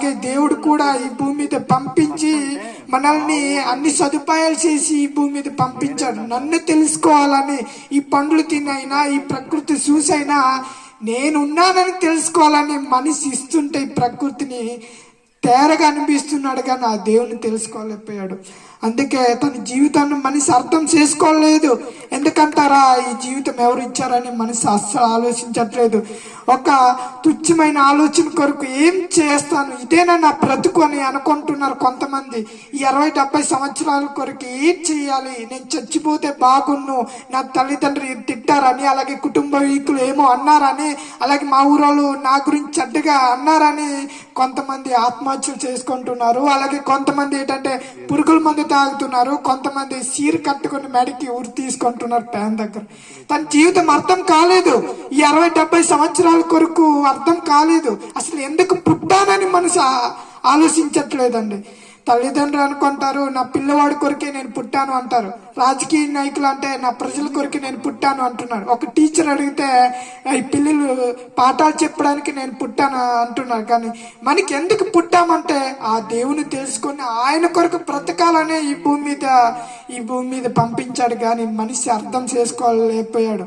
అలాగే దేవుడు కూడా ఈ భూమి మీద పంపించి మనల్ని అన్ని సదుపాయాలు చేసి ఈ భూమి మీద పంపించాడు. నన్ను తెలుసుకోవాలని, ఈ పండ్లు తినైనా ఈ ప్రకృతి చూసైనా నేనున్నానని తెలుసుకోవాలని మనిషి ఇస్తుంటే ఈ ప్రకృతిని తేరగా అనిపిస్తున్నాడు, కానీ ఆ దేవుని తెలుసుకోలేకపోయాడు. అందుకే తన జీవితాన్ని మనిషి అర్థం చేసుకోలేదు. ఎందుకంటారా, ఈ జీవితం ఎవరు ఇచ్చారని మనిషి అస్సలు ఆలోచించట్లేదు. ఒక తుచ్చమైన ఆలోచన కొరకు ఏం చేస్తాను, ఇదేనా నా బ్రతుకు అని అనుకుంటున్నారు కొంతమంది. ఈ 60-70 సంవత్సరాల కొరకు ఏం చేయాలి, నేను చచ్చిపోతే బాగున్ను, నా తల్లిదండ్రులు తిట్టారని, అలాగే కుటుంబీకులు ఏమో అన్నారని, అలాగే మా ఊరోళ్ళు నా గురించి చెడ్డగా అన్నారని కొంతమంది ఆత్మహత్యలు చేసుకుంటున్నారు. అలాగే కొంతమంది ఏంటంటే పురుగుల మందు తాగుతున్నారు, కొంతమంది సీర కట్టుకుని మెడకి ఊరి తీసుకుంటున్నారు ప్యాన్ దగ్గర. తన జీవితం అర్థం కాలేదు. ఈ 60-70 సంవత్సరాల కొరకు అర్థం కాలేదు. అసలు ఎందుకు పుట్టానని మనసు ఆలోచించట్లేదండి. తల్లిదండ్రులు అనుకుంటారు నా పిల్లవాడి కొరికే నేను పుట్టాను అంటారు. రాజకీయ నాయకులు అంటే నా ప్రజల కొరికి నేను పుట్టాను అంటున్నారు. ఒక టీచర్ అడిగితే ఈ పిల్లలు పాఠాలు చెప్పడానికి నేను పుట్టాను అంటున్నారు. కానీ మనకి ఎందుకు పుట్టామంటే ఆ దేవుని తెలుసుకొని ఆయన కొరకు బ్రతకాలనే ఈ భూమి మీద పంపించాడు. కానీ మనిషి అర్థం చేసుకోలేకపోయాడు.